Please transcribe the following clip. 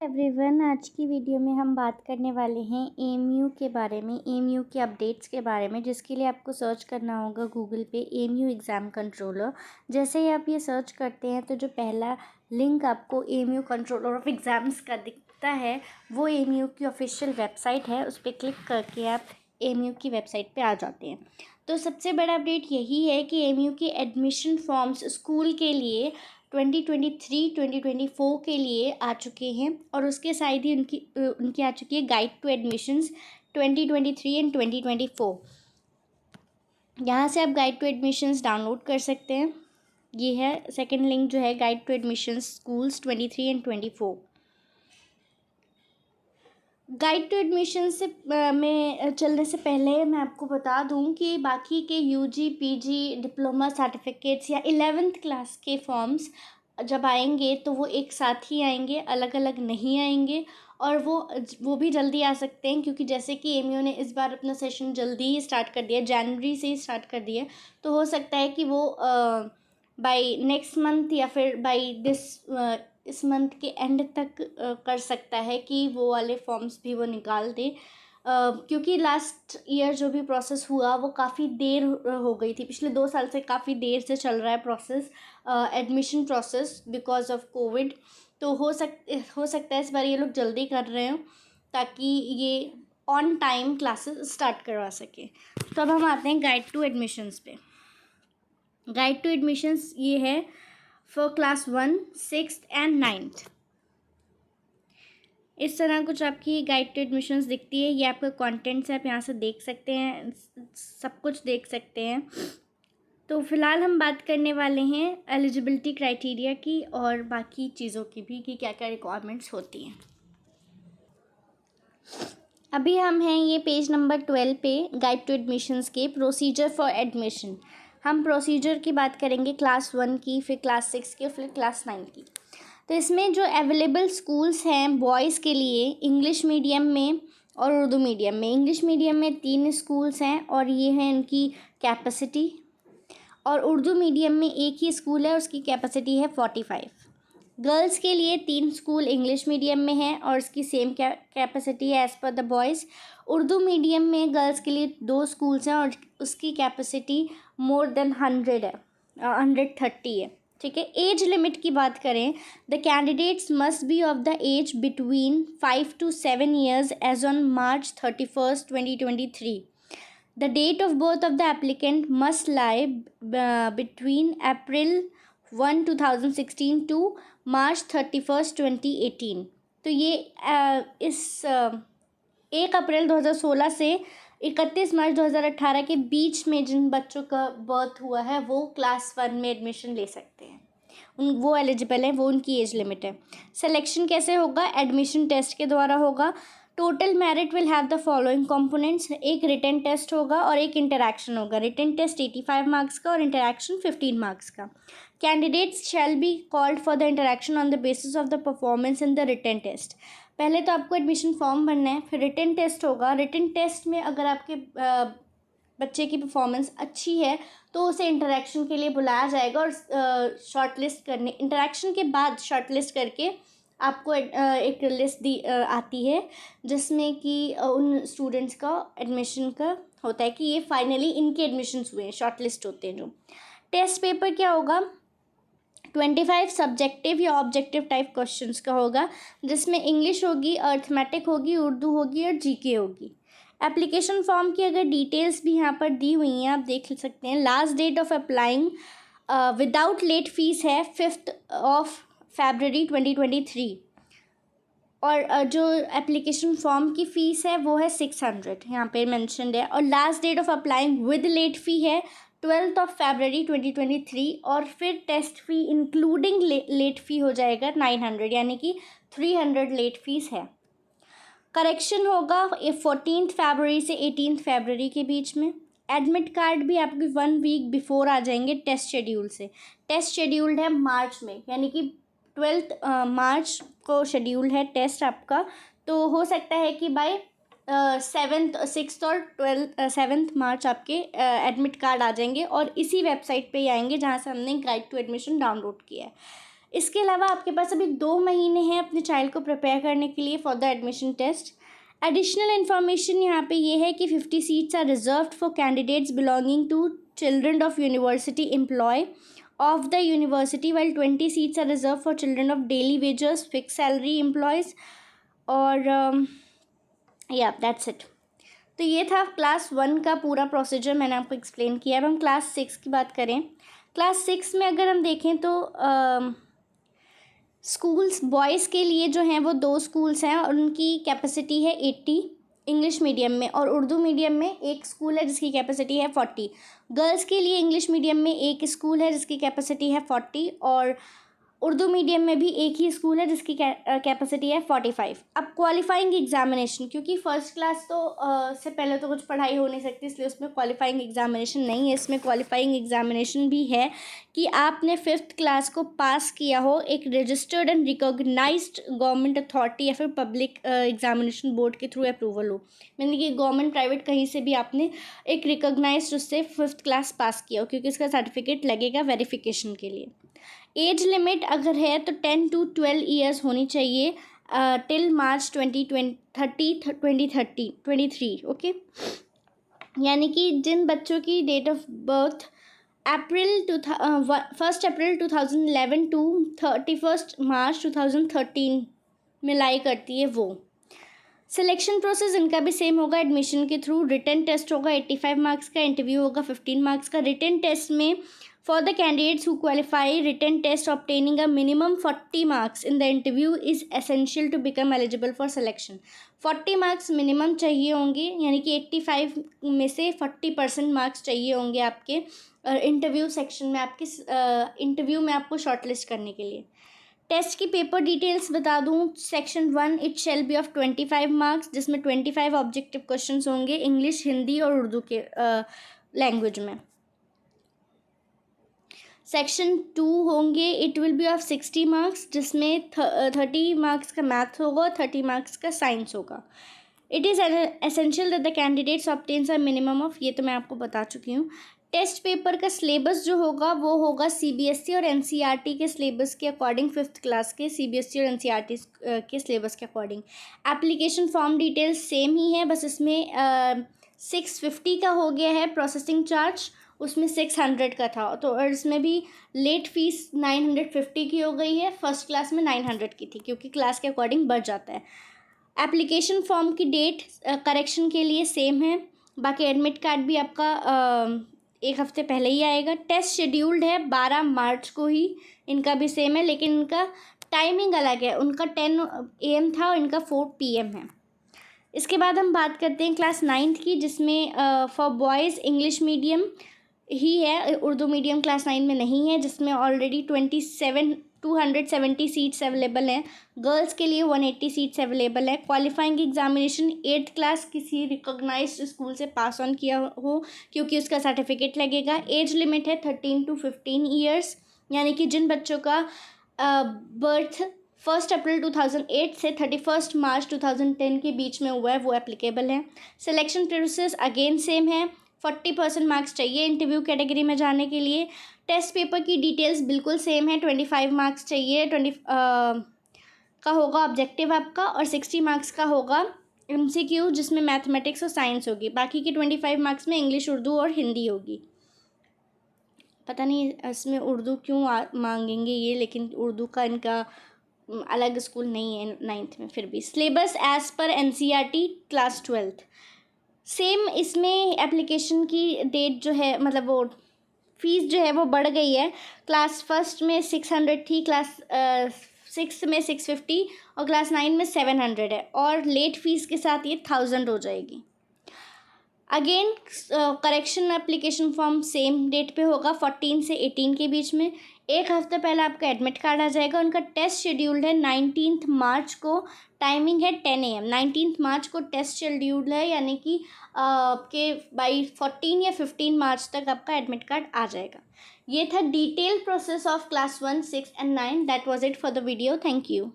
Everyone, आज की video में हम बात करने वाले हैं एमयू के बारे में, एमयू के अपडेट्स के बारे में, जिसके लिए आपको सर्च करना होगा गूगल पे एमयू एग्ज़ाम कंट्रोलर। जैसे ही आप ये सर्च करते हैं तो जो पहला लिंक आपको एमयू कंट्रोलर ऑफ एग्ज़ाम्स का दिखता है वो एमयू की ऑफिशियल वेबसाइट है। उस पर क्लिक करके आप एमयू की वेबसाइट पे आ जाते हैं। तो सबसे बड़ा अपडेट यही है कि एमयू के एडमिशन फॉर्म्स स्कूल के लिए 2023-2024 के लिए आ चुके हैं और उसके साथ ही उनकी आ चुकी है गाइड टू एडमिशन्स 2023 एंड 2024। यहाँ से आप गाइड टू एडमिशन्स डाउनलोड कर सकते हैं। ये है सेकंड लिंक जो है, guide to admissions schools 23 and 24। Guide to admission से में चलने से पहले मैं आपको बता दूं कि बाकी के यूजी, पीजी, डिप्लोमा सर्टिफिकेट्स या 11th क्लास के फॉर्म्स जब आएंगे तो वो एक साथ ही आएंगे, अलग अलग नहीं आएंगे। और वो भी जल्दी आ सकते हैं, क्योंकि जैसे कि एमयू ने इस बार अपना सेशन जल्दी ही स्टार्ट कर दिया, जनवरी से ही स्टार्ट कर दिया। तो हो सकता है कि वो बाय नेक्स्ट मंथ या फिर बाय इस मंथ के एंड तक कर सकता है कि वो वाले फॉर्म्स भी वो निकाल दे। क्योंकि लास्ट ईयर जो भी प्रोसेस हुआ वो काफ़ी देर हो गई थी, पिछले 2 साल से काफ़ी देर से चल रहा है process, admission process, because of Covid. तो हो सकता है इस बार ये लोग जल्दी कर रहे हो ताकि ये ऑन टाइम क्लासेस स्टार्ट करवा सके। तो अब हम आते हैं गाइड टू एडमिशन्स पे। गाइड टू एडमिशन्स ये है for class 1, 6th and 9th। इस तरह कुछ आपकी गाइड टू एडमिशन्स दिखती है। ये आपका कंटेंट्स है, आप यहाँ से देख सकते हैं, सब कुछ देख सकते हैं। तो फिलहाल हम बात करने वाले हैं एलिजिबिलिटी क्राइटेरिया की और बाकी चीज़ों की भी, कि क्या क्या रिक्वायरमेंट्स होती हैं। अभी हम हैं ये पेज नंबर 12 पे, गाइड टू एडमिशन्स के प्रोसीजर फॉर एडमिशन। हम प्रोसीजर की बात करेंगे क्लास 1 की, फिर क्लास 6 की, फिर क्लास 9 की। तो इसमें जो अवेलेबल स्कूल्स हैं बॉयज़ के लिए, इंग्लिश मीडियम में और उर्दू मीडियम में। इंग्लिश मीडियम में 3 स्कूल्स हैं और ये हैं इनकी कैपेसिटी, और उर्दू मीडियम में एक ही स्कूल है, उसकी कैपेसिटी है 45। गर्ल्स के लिए 3 स्कूल इंग्लिश मीडियम में हैं और उसकी सेम कैपेसिटी है as per the boys. Urdu medium में गर्ल्स के लिए 2 स्कूल्स हैं और उसकी कैपेसिटी मोर देन 100 है, 130 है। ठीक है। एज लिमिट की बात करें, the candidates must be of the age between 5 to 7 years age on March 31st, 2023. The date of birth of the applicant must lie between April 1, 2016 to March 31st, 2018. तो ये इस 1 अप्रैल 2016 से 31 मार्च 2018 के बीच में जिन बच्चों का बर्थ हुआ है वो क्लास 1 में एडमिशन ले सकते हैं, वो एलिजिबल है, वो उनकी एज लिमिट है। सिलेक्शन कैसे होगा? एडमिशन टेस्ट के द्वारा होगा। Total merit will have the following components. एक रिटन टेस्ट होगा और एक इंटरैक्शन होगा। रिटन टेस्ट 85 मार्क्स का और इंटरैक्शन 15 मार्क्स का। Candidates shall be called for the interaction on the basis of the performance in the written test. पहले तो आपको एडमिशन फॉर्म भरना है, फिर रिटन टेस्ट होगा। रिटन टेस्ट में अगर आपके बच्चे की परफॉर्मेंस अच्छी है तो उसे इंटरैक्शन के लिए बुलाया जाएगा और शॉर्टलिस्ट करने, इंटरैक्शन के बाद शॉर्टलिस्ट करके आपको एक लिस्ट आती है जिसमें कि उन स्टूडेंट्स का एडमिशन का होता है कि ये फाइनली इनके एडमिशन्स हुए हैं, शॉर्टलिस्ट होते हैं जो। टेस्ट पेपर क्या होगा? 25 सब्जेक्टिव या ऑब्जेक्टिव टाइप क्वेश्चंस का होगा, जिसमें इंग्लिश होगी, अर्थमेटिक होगी, उर्दू होगी और जीके होगी। एप्लीकेशन फॉर्म की अगर डिटेल्स भी यहाँ पर दी हुई हैं, आप देख सकते हैं। Last date of applying without late fee है 5th of February 2023, और जो एप्लीकेशन फॉर्म की फ़ीस है वो है 600, यहाँ पे मेंशन्ड है। और last date of applying with late fee है 12th of February 2023, और फिर test fee including late fee हो जाएगा 900, यानी कि 300 लेट फीस है। करेक्शन होगा 14th February से 18th February के बीच में। एडमिट कार्ड भी आपकी 1 वीक बिफोर आ जाएंगे टेस्ट शेड्यूल से। टेस्ट शेड्यूल्ड है मार्च में, यानी कि 12th मार्च को शेड्यूल है टेस्ट आपका। तो हो सकता है कि बाय 6th और 7th मार्च आपके एडमिट कार्ड आ जाएंगे और इसी वेबसाइट पे ही आएंगे जहाँ से हमने गाइड टू एडमिशन डाउनलोड किया है। इसके अलावा आपके पास अभी 2 महीने हैं अपने चाइल्ड को प्रिपेयर करने के लिए for the admission test. Additional information यहाँ पे ये है कि 50 seats are reserved for candidates belonging to children of university employ of the university, while 20 seats are reserved for children of daily wages, fixed salary employees और या that's it. तो ये था क्लास 1 का पूरा प्रोसीजर, मैंने आपको एक्सप्लेन किया। अब हम क्लास 6 की बात करें। क्लास 6 में अगर हम देखें तो स्कूल्स बॉयज़ के लिए जो हैं वो 2 स्कूल्स हैं और उनकी कैपेसिटी है 80 इंग्लिश मीडियम में, और उर्दू मीडियम में एक स्कूल है जिसकी कैपेसिटी है 40। गर्ल्स के लिए इंग्लिश मीडियम में एक स्कूल है जिसकी कैपेसिटी है 40, और उर्दू मीडियम में भी एक ही स्कूल है जिसकी कैपेसिटी है 45। अब क्वालिफाइंग एग्जामिनेशन, क्योंकि फ़र्स्ट क्लास तो से पहले तो कुछ पढ़ाई हो नहीं सकती, इसलिए उसमें क्वालिफाइंग एग्जामिनेशन नहीं है। इसमें क्वालिफाइंग एग्जामिनेशन भी है कि आपने 5th क्लास को पास किया हो एक registered and recognised government authority या फिर पब्लिक एग्जामिनेशन बोर्ड के थ्रू अप्रूवल हो, यानी कि गवर्नमेंट प्राइवेट कहीं से भी आपने एक रिकॉग्नाइज्ड उससे 5th क्लास पास किया हो, क्योंकि इसका सर्टिफिकेट लगेगा वेरिफिकेशन के लिए। एज लिमिट अगर है तो 10 to 12 ईयर्स होनी चाहिए टिल मार्च 2023, ओके। यानी कि जिन बच्चों की date of birth 1 April 2011 to 31 March 2013 में लाई करती है वो। सिलेक्शन प्रोसेस इनका भी सेम होगा, एडमिशन के थ्रू। रिटन टेस्ट होगा 85 मार्क्स का, इंटरव्यू होगा 15 मार्क्स का। रिटन टेस्ट में for the candidates who qualify, written test obtaining a minimum 40 marks in the interview is essential to become eligible for selection। 40 marks minimum चाहिए होंगे, यानी कि 85 में से 40% मार्क्स चाहिए होंगे आपके इंटरव्यू सेक्शन में, आपके इंटरव्यू में आपको शॉर्टलिस्ट करने के लिए। टेस्ट की पेपर डिटेल्स बता दूं। Section 1 it shall be of 25 marks, जिसमें 25 ऑब्जेक्टिव क्वेश्चंस होंगे इंग्लिश, हिंदी और उर्दू के लैंग्वेज में। सेक्शन 2 होंगे, it will be of 60 marks, जिसमें 30 मार्क्स का मैथ होगा, 30 मार्क्स का साइंस होगा। It is essential that the candidates obtains a minimum of, ये तो मैं आपको बता चुकी हूँ। टेस्ट पेपर का सिलेबस जो होगा वो होगा CBSE और NCERT के सिलेबस के अकॉर्डिंग, 5th क्लास के CBSE और NCERT के सिलेबस के according. Application form details same ही है, बस इसमें 650 का हो गया है प्रोसेसिंग चार्ज, उसमें 600 का था, तो और इसमें भी लेट फीस 950 की हो गई है। फर्स्ट क्लास में 900 की थी, क्योंकि क्लास के अकॉर्डिंग बढ़ जाता है। एप्लीकेशन फॉर्म की डेट करेक्शन के लिए सेम है। बाकी एडमिट कार्ड भी आपका 1 हफ्ते पहले ही आएगा। टेस्ट शेड्यूल्ड है 12 मार्च को ही, इनका भी सेम है, लेकिन इनका टाइमिंग अलग है। उनका 10 AM था और इनका 4 PM है। इसके बाद हम बात करते हैं क्लास 9th की, जिसमें फॉर बॉयज़ इंग्लिश मीडियम ही है, उर्दू मीडियम क्लास 9 में नहीं है, जिसमें ऑलरेडी 270 सीट्स अवेलेबल हैं। गर्ल्स के लिए 180 सीट्स अवेलेबल है। क्वालिफाइंग एग्जामिनेशन 8th क्लास किसी रिकॉग्नाइज्ड स्कूल से पास ऑन किया हो, क्योंकि उसका सर्टिफिकेट लगेगा। एज लिमिट है 13 to 15 ईयर्स, यानी कि जिन बच्चों का बर्थ 1 अप्रैल 2008 से 31 मार्च 2010 के बीच में हुआ है वो एप्लीकेबल है। सिलेक्शन प्रोसेस अगेन सेम है, 40% मार्क्स चाहिए इंटरव्यू कैटेगरी में जाने के लिए। टेस्ट पेपर की डिटेल्स बिल्कुल सेम है, 25 मार्क्स चाहिए, 20 का होगा ऑब्जेक्टिव आपका, और 60 मार्क्स का होगा MCQ, जिसमें मैथमेटिक्स और साइंस होगी। बाकी के 25 मार्क्स में इंग्लिश, उर्दू और हिंदी होगी। पता नहीं इसमें उर्दू क्यों मांगेंगे ये, लेकिन उर्दू का इनका अलग स्कूल नहीं है 9th में। फिर भी syllabus as per NCERT class 12th same. इसमें एप्लीकेशन की डेट जो है, मतलब वो फ़ीस जो है वो बढ़ गई है। क्लास 1 में 600 थी, क्लास 6 में 650 और क्लास 9 में 700 है, और लेट फीस के साथ ये 1000 हो जाएगी। Again correction application form same date पे होगा, 14 से 18 के बीच में। 1 हफ्ते पहले आपका एडमिट कार्ड आ जाएगा। उनका टेस्ट शेड्यूल्ड है 19 मार्च को, टाइमिंग है 10 AM। 19 मार्च को टेस्ट शेड्यूल्ड है, यानी कि आपके बाई 14 या 15 मार्च तक आपका एडमिट कार्ड आ जाएगा। ये था detail process of class 1, 6 and 9। That was it for the video. Thank you.